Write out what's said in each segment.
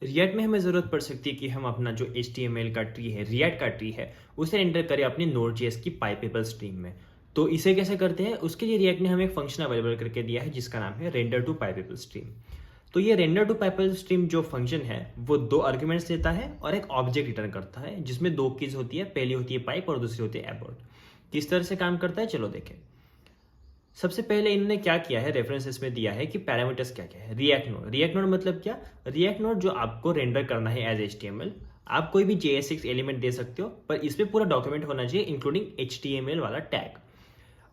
React में हमें ज़रूरत पड़ सकती है कि हम अपना जो HTML का ट्री है, रिएक्ट का ट्री है, उसे रेंडर करें अपनी Node.js की पाइपेबल स्ट्रीम में। तो इसे कैसे करते हैं, उसके लिए रिएक्ट ने हमें एक फंक्शन अवेलेबल करके दिया है जिसका नाम है रेंडर टू पाइपेबल स्ट्रीम। तो ये रेंडर टू पाइपेबल स्ट्रीम जो फंक्शन है वो दो आर्ग्यूमेंट्स लेता है और एक ऑब्जेक्ट रिटर्न करता है जिसमें दो कीज होती है, पहली होती है पाइप और दूसरी होती है एबॉर्ट। किस तरह से काम करता है चलो देखें। सबसे पहले इन्होंने क्या किया है, रेफरेंसेस में दिया है कि पैरामीटर्स क्या क्या है। रिएक्ट नोड मतलब क्या, रिएक्ट नोड जो आपको रेंडर करना है एज HTML, आप कोई भी JS6 एलिमेंट दे सकते हो पर इसमें पूरा डॉक्यूमेंट होना चाहिए इंक्लूडिंग HTML वाला टैग।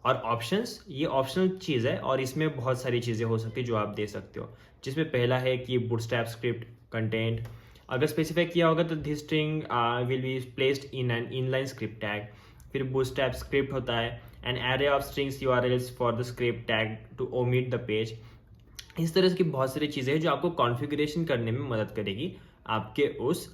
और ऑप्शंस, ये ऑप्शनल चीज़ है और इसमें बहुत सारी चीज़ें हो सकती है जो आप दे सकते हो, जिसमें पहला है कि बूटस्ट्रैप स्क्रिप्ट कंटेंट। अगर स्पेसिफाई किया होगा तो this string will be placed in an inline script tag. फिर बूटस्ट्रैप स्क्रिप्ट होता है an array of strings URLs for the script tag to omit the page. इस तरह की बहुत सारी चीज़ें हैं जो आपको कॉन्फ़िगरेशन करने में मदद करेगी आपके उस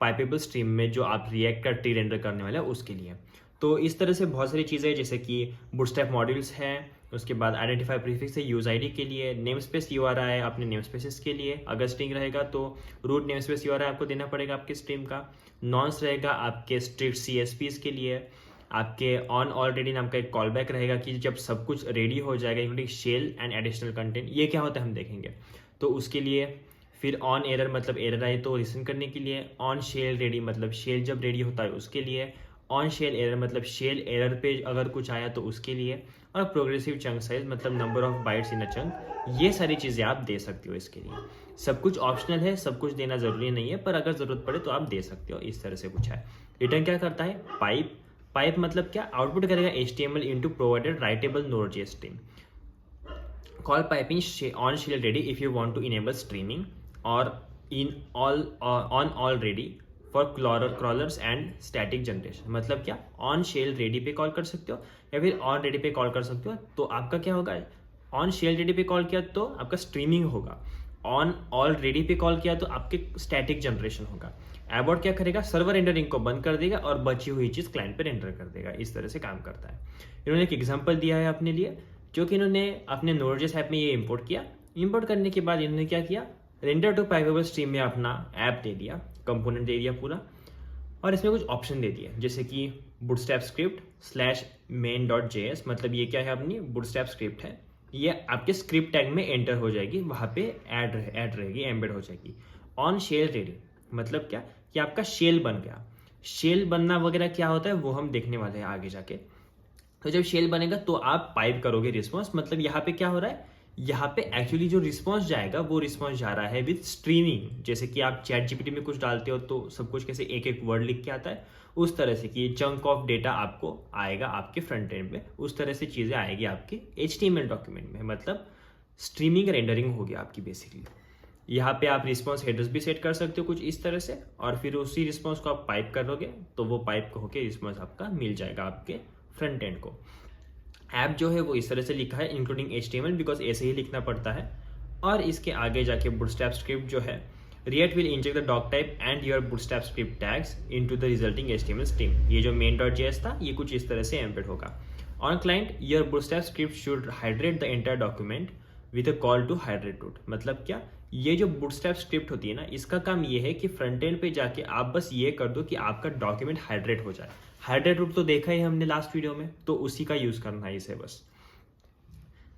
पाइपेबल स्ट्रीम में जो आप रिएक्ट का ट्री रेंडर करने वाले हैं उसके लिए। तो इस तरह से बहुत सारी चीज़ें हैं जैसे कि बूटस्ट्रैप मॉड्यूल्स हैं, उसके बाद आइडेंटिफाई प्रीफिक्स है यूज आईडी के लिए, नेम स्पेस URI है अपने नेम स्पेसिस के लिए। अगर स्ट्रिंग रहेगा तो रूट नेम स्पेस URI आपको देना पड़ेगा आपके स्ट्रीम का। नॉन्स रहेगा आपके स्ट्रिक्ट CSPs के लिए। आपके ऑन ऑलरेडी नाम का एक कॉल बैक रहेगा कि जब सब कुछ रेडी हो जाएगा including shell and additional content, ये क्या होता है हम देखेंगे तो उसके लिए। फिर ऑन एरर मतलब एरर आए तो लिसन करने के लिए। ऑन शेल रेडी मतलब शेल जब रेडी होता है उसके लिए। ऑन शेल एरर मतलब शेल एरर पे अगर कुछ आया तो उसके लिए। और प्रोग्रेसिव चंक साइज मतलब number of bytes in a chunk. ये सारी चीज़ें आप दे सकते हो इसके लिए। सब कुछ ऑप्शनल है, सब कुछ देना ज़रूरी नहीं है, पर अगर ज़रूरत पड़े तो आप दे सकते हो। इस तरह से कुछ है। रिटर्न क्या करता है, पाइप। पाइप मतलब क्या, आउटपुट करेगा HTML into provided writable Node.js stream. Call piping on shell ready if you want to enable streaming और इन all on all ready for crawlers and static generation. मतलब क्या, ऑन शेल रेडी पे call कर सकते हो या फिर ऑन रेडी पे कॉल कर सकते हो। तो आपका क्या होगा, ऑन शेल रेडी पे कॉल किया तो आपका स्ट्रीमिंग होगा, ऑन ऑल रेडी पे कॉल किया तो आपके स्टैटिक जनरेशन होगा। एबॉर्ट क्या करेगा, सर्वर रेंडरिंग को बंद कर देगा और बची हुई चीज़ क्लाइंट पे रेंडर कर देगा। इस तरह से काम करता है। इन्होंने एक एग्जांपल दिया है अपने लिए जो कि इन्होंने अपने Node.js ऐप में ये इंपोर्ट किया। इंपोर्ट करने के बाद इन्होंने क्या किया, रेंडर टू पाइपेबल स्ट्रीम में अपना ऐप दे दिया, कंपोनेंट दे दिया पूरा, और इसमें कुछ ऑप्शन दे दिए जैसे कि बूटस्ट्रैप स्क्रिप्ट स्लैश main.js। मतलब ये क्या है, अपनी बूटस्ट्रैप स्क्रिप्ट है, ये आपके स्क्रिप्ट टैग में एंटर हो जाएगी, वहाँ पे ऐड रहेगी, एम्बेड हो जाएगी। ऑन शेल रेडी मतलब क्या कि आपका शेल बन गया। शेल बनना वगैरह क्या होता है वो हम देखने वाले हैं आगे जाके। तो जब शेल बनेगा तो आप पाइप करोगे रिस्पॉन्स। मतलब यहाँ पे क्या हो रहा है, यहाँ पे एक्चुअली जो रिस्पॉन्स जाएगा वो रिस्पॉन्स जा रहा है विद स्ट्रीमिंग। जैसे कि आप चैट GPT में कुछ डालते हो तो सब कुछ कैसे एक एक वर्ड लिख के आता है, उस तरह से कि चंक ऑफ डेटा आपको आएगा आपके फ्रंट एंड में, उस तरह से चीज़ें आएगी आपके HTML डॉक्यूमेंट में। मतलब स्ट्रीमिंग रेंडरिंग होगी आपकी बेसिकली। यहाँ पे आप रिस्पॉन्स हेडर्स भी सेट कर सकते हो कुछ इस तरह से, और फिर उसी रिस्पॉन्स को आप पाइप करोगे तो वो पाइप को होके रिस्पॉन्स आपका मिल जाएगा आपके फ्रंट एंड को। ऐप जो है वो इस तरह से लिखा है इंक्लूडिंग HTML, बिकॉज ऐसे ही लिखना पड़ता है। और इसके आगे जाके बूटस्ट्रैप स्क्रिप्ट जो है, React will inject the doc type and your bootstrap script tags into the resulting HTML stream। ये जो main.js था ये कुछ इस तरह से एम्बेड होगा। On client, your bootstrap script should hydrate the entire document with a call to hydrate root। मतलब क्या, ये जो bootstrap script होती है ना, इसका काम ये है कि फ्रंट एंड पे जाके आप बस ये कर दो कि आपका डॉक्यूमेंट हाइड्रेट हो जाए। हाइड्रेट रूट तो देखा ही हमने लास्ट वीडियो में, तो उसी का यूज करना है इसे बस।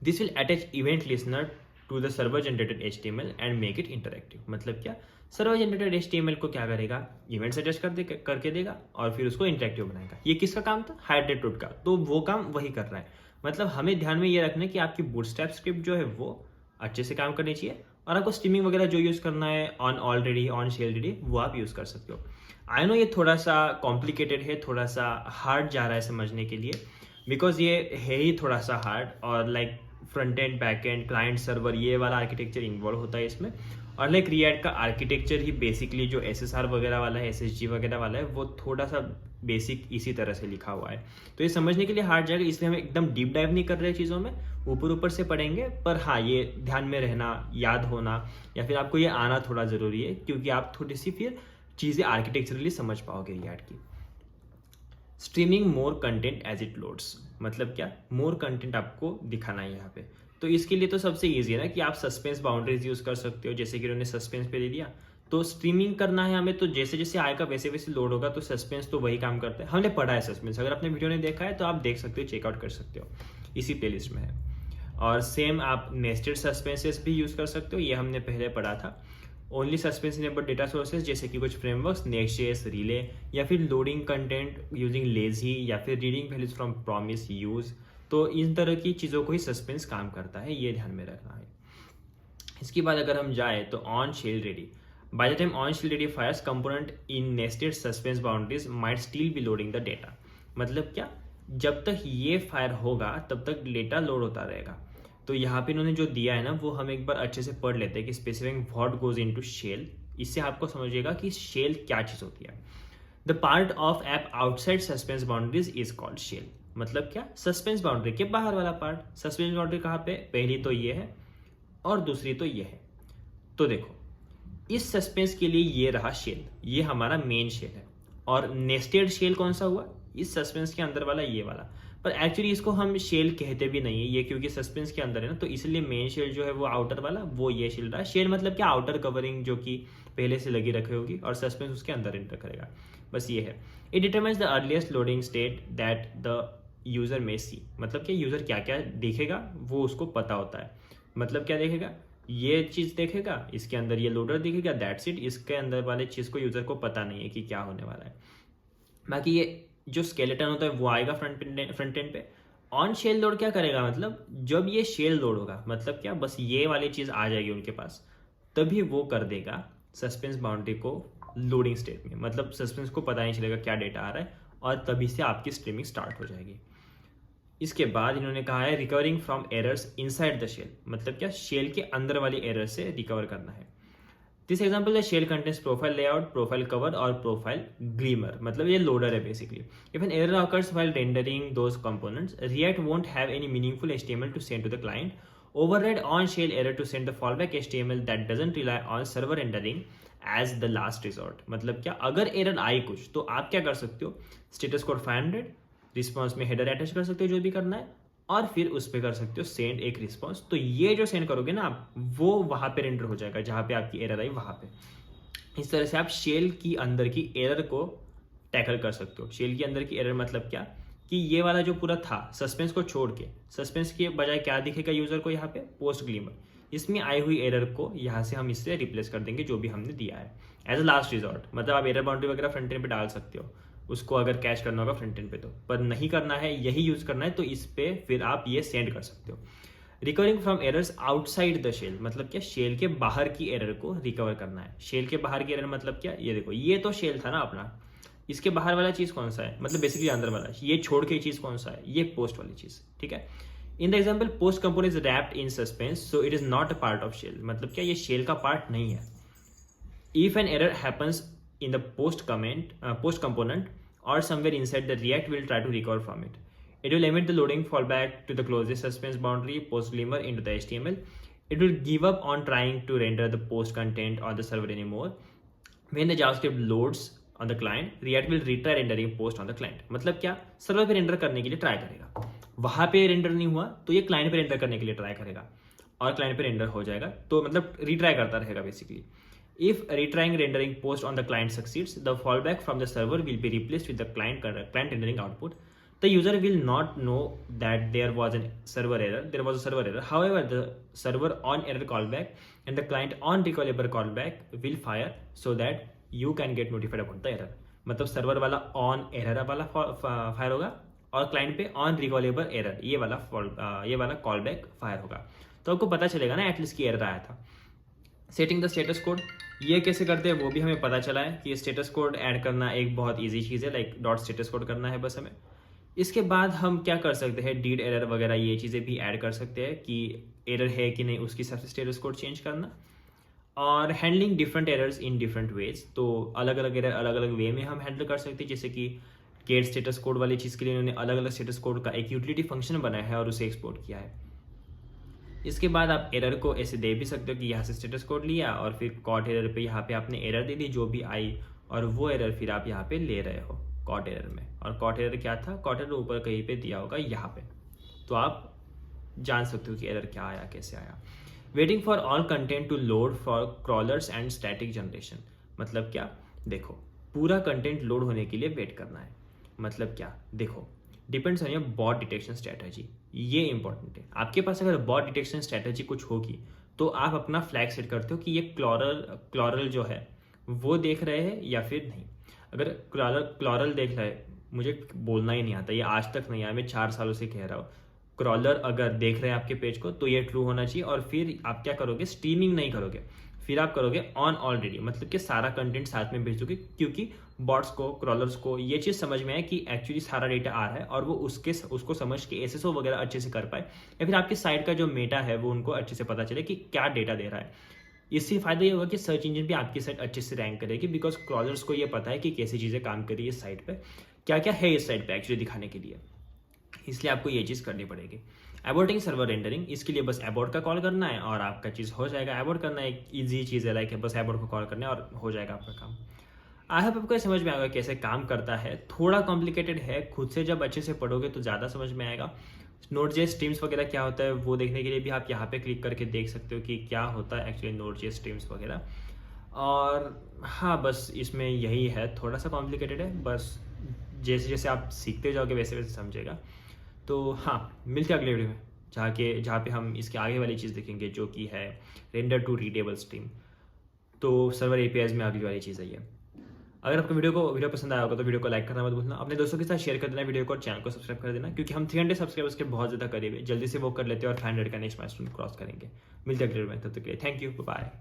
This will attach event listener to the server generated HTML and make it interactive. मतलब क्या, सर्वर जनरेटेड HTML को क्या करेगा, इवेंट सजेस्ट करके देगा और फिर उसको इंटरेक्टिव बनाएगा। ये किसका काम था, हाइड्रेट रूट का, तो वो काम वही कर रहा है। मतलब हमें ध्यान में ये रखना है कि आपकी बूटस्ट्रैप स्क्रिप्ट जो है वो अच्छे से काम करनी चाहिए, और आपको स्ट्रीमिंग वगैरह जो यूज़ करना है on already on shell ready वो आप यूज़ कर सकते हो। आई नो ये थोड़ा सा कॉम्प्लिकेटेड है, थोड़ा सा हार्ड जा रहा है समझने के लिए, बिकॉज ये है ही थोड़ा सा हार्ड, और like front end back and client server ये वाला आर्किटेक्चर इन्वॉल्व होता है इसमें। और लाइक रिएक्ट का आर्किटेक्चर ही बेसिकली जो SSR वगैरह वाला है, SSG वगैरह वाला है, वो थोड़ा सा बेसिक इसी तरह से लिखा हुआ है। तो ये समझने के लिए हार्ड जाएगा, इसलिए हम एकदम डीप डाइव नहीं कर रहे चीज़ों में, ऊपर ऊपर से पढ़ेंगे। पर हाँ, ये ध्यान में रहना, याद होना, या फिर आपको ये आना थोड़ा ज़रूरी है, क्योंकि आप थोड़ी सी फिर चीज़ें आर्किटेक्चरली समझ पाओगे रिएक्ट की। Streaming more content as it loads मतलब क्या, मोर कंटेंट आपको दिखाना है यहाँ पे। तो इसके लिए तो सबसे ईजी है ना कि आप सस्पेंस बाउंड्रीज यूज़ कर सकते हो, जैसे कि उन्होंने सस्पेंस पे दे दिया तो स्ट्रीमिंग करना है हमें, तो जैसे जैसे आएगा वैसे वैसे लोड होगा, तो सस्पेंस तो वही काम करता है। हमने पढ़ा है सस्पेंस, अगर आपने वीडियो नहीं देखा है तो आप देख सकते हो, चेकआउट कर सकते हो, इसी प्लेलिस्ट में है। और सेम आप नेस्टेड सस्पेंसेस भी यूज़ कर सकते हो, ये हमने पहले पढ़ा था। Only suspense enable data sources जैसे कि कुछ फ्रेमवर्क्स, नेक्स्ट.जेएस, रिले, या फिर लोडिंग कंटेंट यूजिंग लेजी, या फिर reading values from promise use. तो इन तरह की चीज़ों को ही सस्पेंस काम करता है, ये ध्यान में रखना है। इसके बाद अगर हम जाए तो on shell ready, by the time on shell ready fires component in nested suspense boundaries might still be loading the data. मतलब क्या, जब तक ये फायर होगा तब तक डेटा लोड होता रहेगा। तो यहाँ पे इन्होंने जो दिया है ना, वो हम एक बार अच्छे से पढ़ लेते हैं कि specific what goes into shell. इससे आपको समझिएगा कि शेल क्या चीज़ होती है। The part of app outside suspense boundaries is called shell. मतलब क्या, सस्पेंस बाउंड्री के बाहर वाला पार्ट। सस्पेंस बाउंड्री कहाँ पे, पहली तो ये है और दूसरी तो ये है। तो देखो, इस सस्पेंस के लिए ये रहा शेल, ये हमारा मेन शेल है। और नेस्टेड शेल कौन सा हुआ, इस सस्पेंस के अंदर वाला, ये वाला। पर एक्चुअली इसको हम शेल कहते भी नहीं है ये, क्योंकि सस्पेंस के अंदर है ना, तो इसलिए मेन शेल जो है वो आउटर वाला, वो ये शेल रहा। शेल मतलब क्या, आउटर कवरिंग जो कि पहले से लगी रखी होगी, और सस्पेंस उसके अंदर एंटर करेगा, बस ये है। It determines the earliest loading state that the user में सी। मतलब क्या, यूजर क्या क्या देखेगा वो उसको पता होता है। मतलब क्या देखेगा, ये चीज़ देखेगा, इसके अंदर ये लोडर दिखेगा, दैट्स इट। इसके अंदर वाले चीज़ को यूजर को पता नहीं है कि क्या होने वाला है। बाकी ये जो स्केलेटन होता है वो आएगा फ्रंट एंड पे। ऑन शेल लोड क्या करेगा, मतलब जब ये शेल लोड होगा, मतलब क्या, बस ये वाली चीज़ आ जाएगी उनके पास, तभी वो कर देगा सस्पेंस बाउंड्री को लोडिंग स्टेट में। मतलब सस्पेंस को पता नहीं चलेगा क्या डेटा आ रहा है, और तभी से आपकी स्ट्रीमिंग स्टार्ट हो जाएगी। इसके बाद इन्होंने कहा है recovering from errors inside the shell. मतलब क्या, शेल के अंदर वाली एरर से रिकवर करना है। This example the shell contents profile layout, profile cover और प्रोफाइल ग्लीमर। मतलब ये लोडर है basically. If an error occurs while rendering those components, React won't have any meaningful HTML to send to the client. Override on shell error to send the fallback HTML that doesn't rely on server rendering as the last resort. मतलब क्या, अगर error आई कुछ तो आप क्या कर सकते हो, स्टेटस कोड 500, रिस्पॉन्स में हेडर अटैच कर सकते हो जो भी करना है, और फिर उस पर कर सकते हो सेंड एक रिस्पॉन्स। तो ये जो सेंड करोगे ना आप, वो वहां पे रेंडर हो जाएगा जहां पे आपकी एरर आई वहां पे। इस तरह से आप शेल की अंदर की एरर को टैकल कर सकते हो। शेल की अंदर की एरर मतलब क्या, कि ये वाला जो पूरा था सस्पेंस को छोड़ के, सस्पेंस के बजाय क्या दिखेगा यूजर को यहाँ पे, पोस्ट ग्लीमर। इसमें आई हुई एरर को यहाँ से हम इससे रिप्लेस कर देंगे जो भी हमने दिया है एज अ लास्ट रिजॉर्ट। मतलब आप एरर बाउंड्री वगैरह फ्रंट एंड पे डाल सकते हो, उसको अगर कैच करना होगा फ्रंट एंड पे तो, पर नहीं करना है, यही यूज करना है, तो इस पे फिर आप ये सेंड कर सकते हो। Recovering from errors outside the shell, मतलब क्या, शेल के बाहर की एरर को रिकवर करना है। शेल के बाहर की एरर मतलब क्या, ये देखो, ये तो शेल था ना अपना, इसके बाहर वाला चीज कौन सा है, मतलब बेसिकली अंदर वाला, ये छोड़ के चीज कौन सा है, ये पोस्ट वाली चीज, ठीक है। In the example post component is wrapped in suspense, so it is not a part of shell. मतलब क्या, ये शेल का पार्ट नहीं है। If an error happens in the post component or somewhere inside, the React will try to recover from it. It will emit the loading fallback to the closest suspense boundary, post glimmer into the HTML. It will give up on trying to render the post content on the server anymore. When the JavaScript loads on the client, React will retry rendering post on the client. मतलब क्या, server पे render करने के लिए try करेगा, वहां पे render नहीं हुआ तो ये क्लाइंट पे रेंडर करने के लिए ट्राई करेगा, और क्लाइंट पे रेंडर हो जाएगा, तो मतलब रिट्राई करता रहेगा basically. If retrying rendering post on the client succeeds, the fallback from the server will be replaced with the client rendering output. The user will not know that there was a server error. However, the server on error callback and the client on recallable callback will fire so that you can get notified about the error. मतलब server वाला on error वाला fire होगा, और client पे on recallable error ये वाला call back fire होगा, तो आपको पता चलेगा ना एटलीस्ट की एरर आया था। सेटिंग द स्टेटस कोड, ये कैसे करते हैं वो भी हमें पता चला है कि स्टेटस कोड ऐड करना एक बहुत इजी चीज़ है, लाइक डॉट स्टेटस कोड करना है बस हमें। इसके बाद हम क्या कर सकते हैं, डीड एरर वगैरह ये चीज़ें भी ऐड कर सकते हैं कि एरर है कि नहीं उसकी हिसाब से स्टेटस कोड चेंज करना, और handling different errors in different ways. तो अलग अलग एरर अलग अलग वे में हम हैंडल कर सकते हैं, जैसे कि गेट स्टेटस कोड वाली चीज़ के लिए उन्होंने अलग अलग स्टेटस कोड का एक यूटिलिटी फंक्शन बनाया है और उसे एक्सपोर्ट किया है। इसके बाद आप एरर को ऐसे दे भी सकते हो कि यहाँ से स्टेटस कोड लिया और फिर कॉट एरर पे यहाँ पे आपने एरर दे दी जो भी आई, और वो एरर फिर आप यहाँ पे ले रहे हो कॉट एरर में। और कॉट एरर क्या था, कॉट एरर ऊपर कहीं पे दिया होगा यहाँ पे, तो आप जान सकते हो कि एरर क्या आया कैसे आया। Waiting for all content to load for crawlers and static generation. मतलब क्या, देखो पूरा कंटेंट लोड होने के लिए वेट करना है। मतलब क्या, देखो depends on your bot detection strategy. ये इंपॉर्टेंट है। आपके पास अगर बॉट डिटेक्शन स्ट्रैटेजी कुछ होगी तो आप अपना फ्लैग सेट करते हो कि ये क्लॉरल जो है वो देख रहे हैं या फिर नहीं। अगर क्लॉरल देख रहा है, मुझे बोलना ही नहीं आता, ये आज तक नहीं आया, मैं 4 सालों से कह रहा हूँ। क्रॉलर अगर देख रहे हैं आपके पेज को तो ये ट्रू होना चाहिए। और फिर आप क्या करोगे, स्ट्रीमिंग नहीं करोगे, फिर आप करोगे ऑन ऑलरेडी, मतलब कि सारा कंटेंट साथ में भेज दोगे, क्योंकि बॉट्स को, क्रॉलर्स को ये चीज़ समझ में आए कि एक्चुअली सारा डेटा आ रहा है और वो उसको समझ के एसएसओ वगैरह अच्छे से कर पाए, या फिर आपकी साइट का जो मेटा है वो उनको अच्छे से पता चले कि क्या डेटा दे रहा है। इससे फायदा ये होगा कि सर्च इंजन भी आपकी साइट अच्छे से रैंक करेगी, बिकॉज क्रॉलर्स को ये पता है कि कैसी चीज़ें काम कर रही है इस साइट पे, क्या क्या है इस साइट पे एक्चुअली दिखाने के लिए। इसलिए आपको ये चीज़ करनी पड़ेगी। एबॉर्टिंग सर्वर रेंडरिंग, इसके लिए बस एबॉर्ट का कॉल करना है और आपका चीज़ हो जाएगा। एबॉर्ट करना एक ईजी चीज़ है, लाइक बस एबॉर्ट को कॉल करना है और हो जाएगा आपका काम। आई होप आपको समझ में आएगा कैसे काम करता है। थोड़ा कॉम्प्लिकेटेड है, खुद से जब अच्छे से पढ़ोगे तो ज़्यादा समझ में आएगा। नोड.जेएस स्ट्रीम्स वगैरह क्या होता है वो देखने के लिए भी आप यहाँ पे क्लिक करके देख सकते हो कि क्या होता है एक्चुअली नोड.जेएस स्ट्रीम्स वगैरह। और हाँ, बस इसमें यही है, थोड़ा सा कॉम्प्लिकेटेड है, बस जैसे जैसे आप सीखते जाओगे वैसे वैसे समझेगा। तो हाँ, मिलते हैं अगले वीडियो में जहाँ पे हम इसके आगे वाली चीज़ देखेंगे, जो कि है रेंडर टू रीडेबल स्ट्रीम। तो सर्वर एपीआईज में अगली वाली चीज़ है ये। अगर आपको वीडियो पसंद आया होगा तो वीडियो को लाइक करना मत भूलना, अपने दोस्तों के साथ शेयर कर देना वीडियो को और चैनल को सब्सक्राइब कर देना, क्योंकि हम 300 सब्सक्राइबर्स के बहुत ज़्यादा करीब है। जल्दी से वो कर लेते हैं और 500 का नेक्स्ट माइलस्टोन क्रॉस करेंगे। मिलते हैं अगले वीडियो में, तब तक के लिए थैंक यू, बाय।